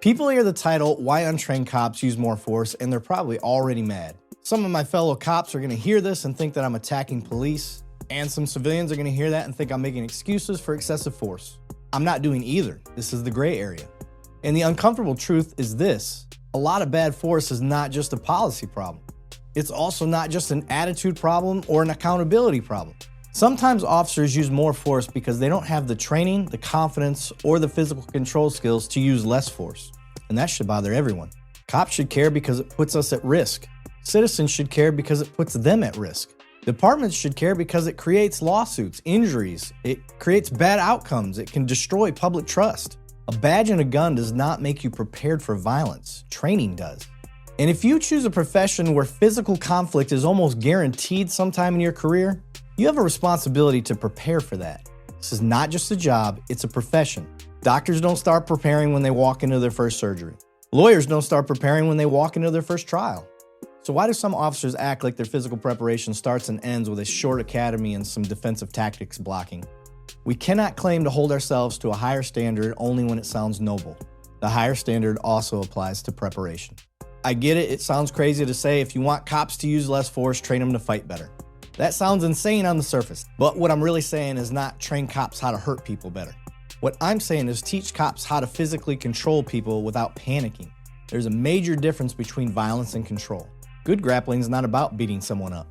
People hear the title, Why Untrained Cops Use More Force, and they're probably already mad. Some of my fellow cops are going to hear this and think that I'm attacking police, and some civilians are going to hear that and think I'm making excuses for excessive force. I'm not doing either. This is the gray area. And the uncomfortable truth is this: a lot of bad force is not just a policy problem. It's also not just an attitude problem or an accountability problem. Sometimes officers use more force because they don't have the training, the confidence, or the physical control skills to use less force. And that should bother everyone. Cops should care because it puts us at risk. Citizens should care because it puts them at risk. Departments should care because it creates lawsuits, injuries, it creates bad outcomes, it can destroy public trust. A badge and a gun does not make you prepared for violence. Training does. And if you choose a profession where physical conflict is almost guaranteed sometime in your career, you have a responsibility to prepare for that. This is not just a job, it's a profession. Doctors don't start preparing when they walk into their first surgery. Lawyers don't start preparing when they walk into their first trial. So why do some officers act like their physical preparation starts and ends with a short academy and some defensive tactics blocking? We cannot claim to hold ourselves to a higher standard only when it sounds noble. The higher standard also applies to preparation. I get it sounds crazy to say if you want cops to use less force, train them to fight better. That sounds insane on the surface, but what I'm really saying is not train cops how to hurt people better. What I'm saying is teach cops how to physically control people without panicking. There's a major difference between violence and control. Good grappling is not about beating someone up.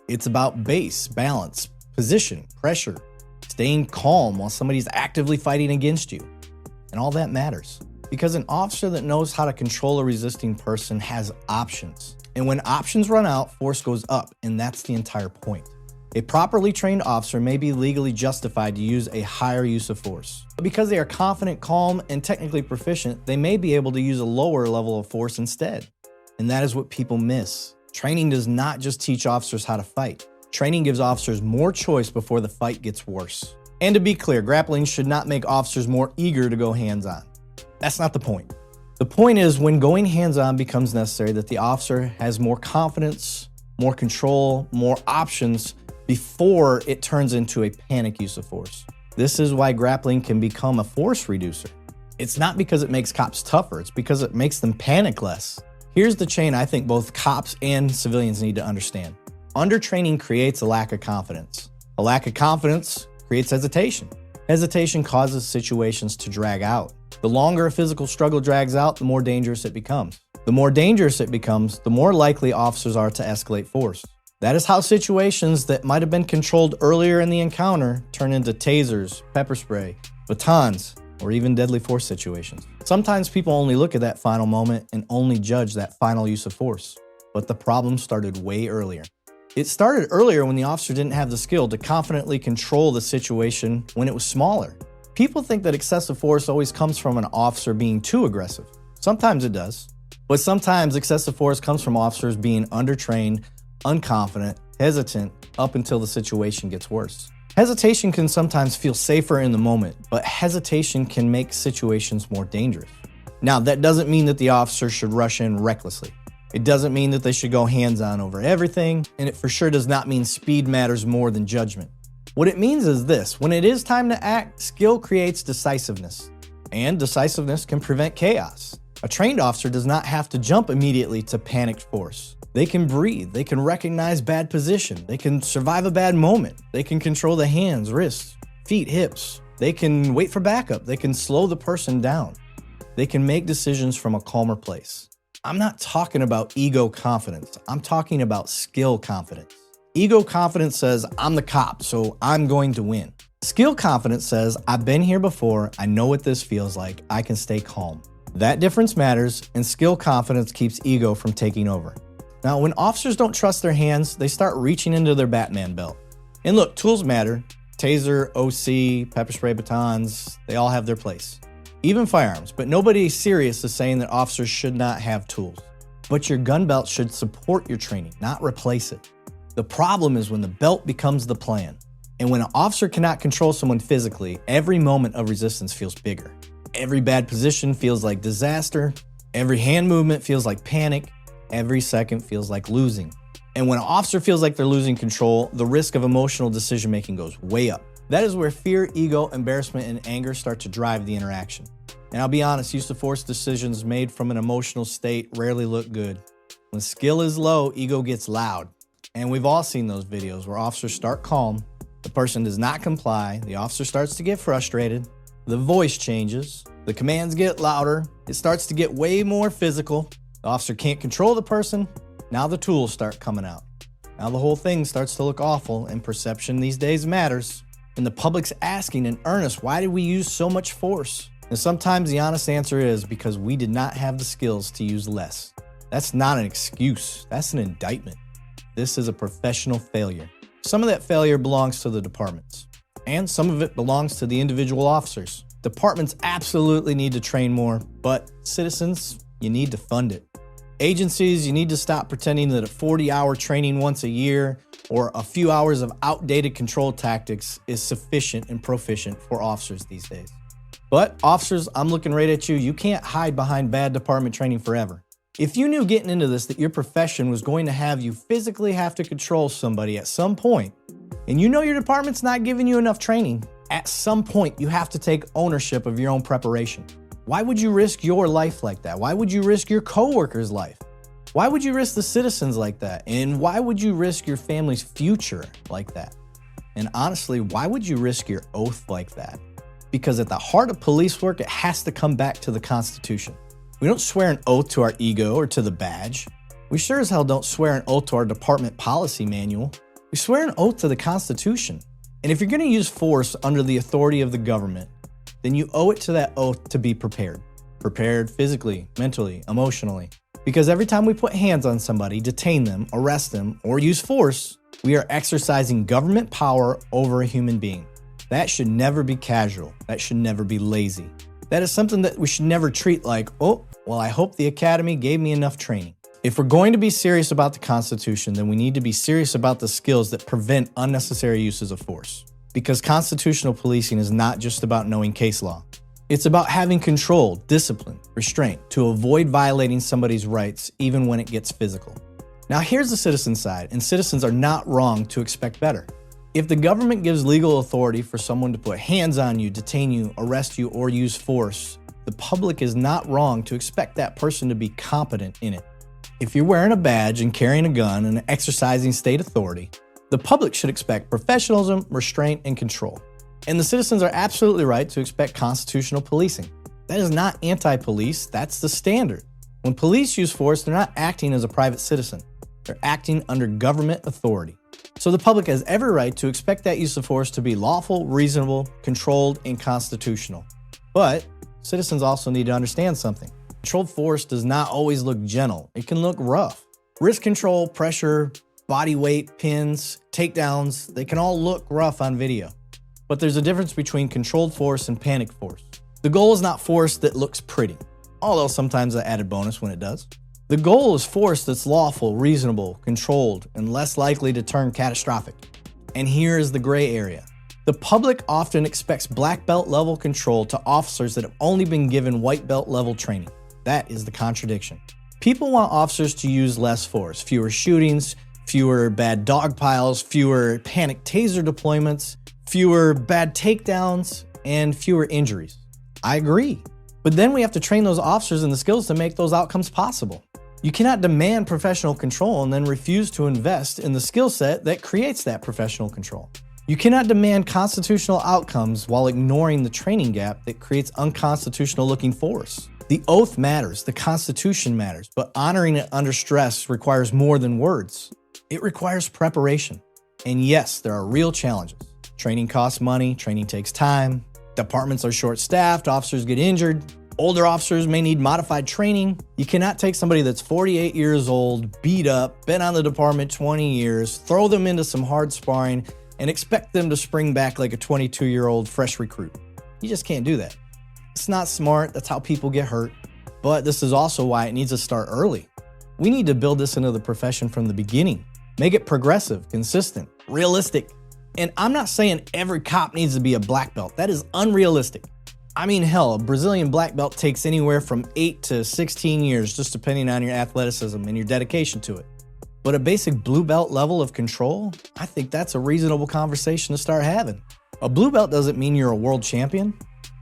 It's about base, balance, position, pressure, staying calm while somebody's actively fighting against you. And all that matters. Because an officer that knows how to control a resisting person has options. And when options run out, force goes up, and that's the entire point. A properly trained officer may be legally justified to use a higher use of force. But because they are confident, calm, and technically proficient, they may be able to use a lower level of force instead. And that is what people miss. Training does not just teach officers how to fight. Training gives officers more choice before the fight gets worse. And to be clear, grappling should not make officers more eager to go hands-on. That's not the point. The point is when going hands-on becomes necessary that the officer has more confidence, more control, more options before it turns into a panic use of force. This is why grappling can become a force reducer. It's not because it makes cops tougher, it's because it makes them panic less. Here's the chain I think both cops and civilians need to understand. Undertraining creates a lack of confidence. A lack of confidence creates hesitation. Hesitation causes situations to drag out. The longer a physical struggle drags out, the more dangerous it becomes. The more dangerous it becomes, the more likely officers are to escalate force. That is how situations that might have been controlled earlier in the encounter turn into tasers, pepper spray, batons, or even deadly force situations. Sometimes people only look at that final moment and only judge that final use of force. But the problem started way earlier. It started earlier when the officer didn't have the skill to confidently control the situation when it was smaller. People think that excessive force always comes from an officer being too aggressive. Sometimes it does. But sometimes excessive force comes from officers being undertrained, unconfident, hesitant, up until the situation gets worse. Hesitation can sometimes feel safer in the moment, but hesitation can make situations more dangerous. Now, that doesn't mean that the officer should rush in recklessly. It doesn't mean that they should go hands-on over everything, and it for sure does not mean speed matters more than judgment. What it means is this: when it is time to act, skill creates decisiveness, and decisiveness can prevent chaos. A trained officer does not have to jump immediately to panicked force. They can breathe, they can recognize bad position, they can survive a bad moment, they can control the hands, wrists, feet, hips, they can wait for backup, they can slow the person down, they can make decisions from a calmer place. I'm not talking about ego confidence, I'm talking about skill confidence. Ego confidence says, I'm the cop, so I'm going to win. Skill confidence says, I've been here before, I know what this feels like, I can stay calm. That difference matters, and skill confidence keeps ego from taking over. Now, when officers don't trust their hands, they start reaching into their Batman belt. And look, tools matter. Taser, OC, pepper spray, batons, they all have their place. Even firearms, but nobody serious is saying that officers should not have tools. But your gun belt should support your training, not replace it. The problem is when the belt becomes the plan. And when an officer cannot control someone physically, every moment of resistance feels bigger. Every bad position feels like disaster. Every hand movement feels like panic. Every second feels like losing. And when an officer feels like they're losing control, the risk of emotional decision-making goes way up. That is where fear, ego, embarrassment, and anger start to drive the interaction. And I'll be honest, use of force decisions made from an emotional state rarely look good. When skill is low, ego gets loud. And we've all seen those videos where officers start calm, the person does not comply, the officer starts to get frustrated, the voice changes, the commands get louder, it starts to get way more physical, the officer can't control the person, now the tools start coming out. Now the whole thing starts to look awful, and perception these days matters. And the public's asking in earnest, why did we use so much force? And sometimes the honest answer is because we did not have the skills to use less. That's not an excuse, that's an indictment. This is a professional failure. Some of that failure belongs to the departments, and some of it belongs to the individual officers. Departments absolutely need to train more, but citizens, you need to fund it. Agencies, you need to stop pretending that a 40-hour training once a year or a few hours of outdated control tactics is sufficient and proficient for officers these days. But officers, I'm looking right at you. You can't hide behind bad department training forever. If you knew getting into this that your profession was going to have you physically have to control somebody at some point, and you know your department's not giving you enough training, at some point you have to take ownership of your own preparation. Why would you risk your life like that? Why would you risk your coworker's life? Why would you risk the citizens like that? And why would you risk your family's future like that? And honestly, why would you risk your oath like that? Because at the heart of police work, it has to come back to the Constitution. We don't swear an oath to our ego or to the badge. We sure as hell don't swear an oath to our department policy manual. We swear an oath to the Constitution. And if you're going to use force under the authority of the government, then you owe it to that oath to be prepared. Prepared physically, mentally, emotionally. Because every time we put hands on somebody, detain them, arrest them, or use force, we are exercising government power over a human being. That should never be casual. That should never be lazy. That is something that we should never treat like, oh, well, I hope the academy gave me enough training. If we're going to be serious about the Constitution, then we need to be serious about the skills that prevent unnecessary uses of force. Because constitutional policing is not just about knowing case law. It's about having control, discipline, restraint to avoid violating somebody's rights even when it gets physical. Now here's the citizen side, and citizens are not wrong to expect better. If the government gives legal authority for someone to put hands on you, detain you, arrest you, or use force, the public is not wrong to expect that person to be competent in it. If you're wearing a badge and carrying a gun and exercising state authority, the public should expect professionalism, restraint, and control. And the citizens are absolutely right to expect constitutional policing. That is not anti-police, that's the standard. When police use force, they're not acting as a private citizen. They're acting under government authority. So the public has every right to expect that use of force to be lawful, reasonable, controlled, and constitutional. But citizens also need to understand something. Controlled force does not always look gentle. It can look rough. Wrist control, pressure, body weight, pins, takedowns, they can all look rough on video. But there's a difference between controlled force and panic force. The goal is not force that looks pretty, although sometimes an added bonus when it does. The goal is force that's lawful, reasonable, controlled, and less likely to turn catastrophic. And here is the gray area. The public often expects black belt level control to officers that have only been given white belt level training. That is the contradiction. People want officers to use less force, fewer shootings, fewer bad dog piles, fewer panic taser deployments, fewer bad takedowns, and fewer injuries. I agree. But then we have to train those officers in the skills to make those outcomes possible. You cannot demand professional control and then refuse to invest in the skill set that creates that professional control. You cannot demand constitutional outcomes while ignoring the training gap that creates unconstitutional looking force. The oath matters, the Constitution matters, but honoring it under stress requires more than words. It requires preparation. And yes, there are real challenges. Training costs money, training takes time, departments are short-staffed, officers get injured, older officers may need modified training. You cannot take somebody that's 48 years old, beat up, been on the department 20 years, throw them into some hard sparring, and expect them to spring back like a 22-year-old fresh recruit. You just can't do that. It's not smart, that's how people get hurt, but this is also why it needs to start early. We need to build this into the profession from the beginning. Make it progressive, consistent, realistic. And I'm not saying every cop needs to be a black belt. That is unrealistic. I mean, hell, a Brazilian black belt takes anywhere from 8 to 16 years, just depending on your athleticism and your dedication to it. But a basic blue belt level of control, I think that's a reasonable conversation to start having. A blue belt doesn't mean you're a world champion,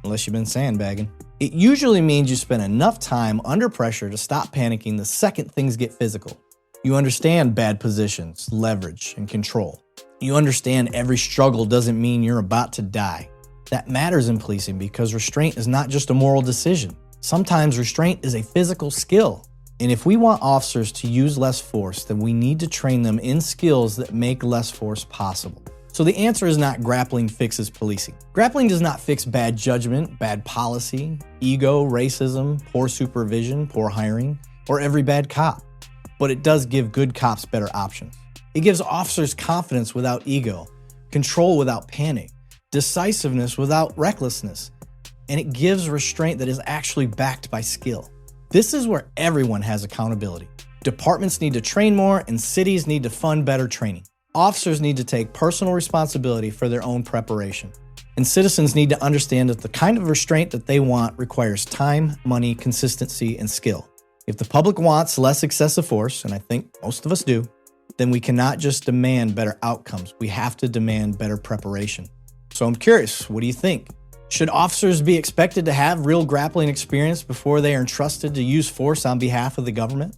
unless you've been sandbagging. It usually means you spend enough time under pressure to stop panicking the second things get physical. You understand bad positions, leverage, and control. You understand every struggle doesn't mean you're about to die. That matters in policing because restraint is not just a moral decision. Sometimes restraint is a physical skill. And if we want officers to use less force, then we need to train them in skills that make less force possible. So the answer is not grappling fixes policing. Grappling does not fix bad judgment, bad policy, ego, racism, poor supervision, poor hiring, or every bad cop. But it does give good cops better options. It gives officers confidence without ego, control without panic, decisiveness without recklessness, and it gives restraint that is actually backed by skill. This is where everyone has accountability. Departments need to train more, and cities need to fund better training. Officers need to take personal responsibility for their own preparation. And citizens need to understand that the kind of restraint that they want requires time, money, consistency, and skill. If the public wants less excessive force, and I think most of us do, then we cannot just demand better outcomes. We have to demand better preparation. So I'm curious, what do you think? Should officers be expected to have real grappling experience before they are entrusted to use force on behalf of the government?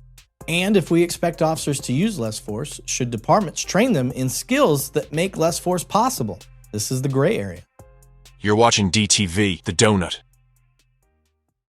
And if we expect officers to use less force, should departments train them in skills that make less force possible? This is the gray area. You're watching DTV, The Donut.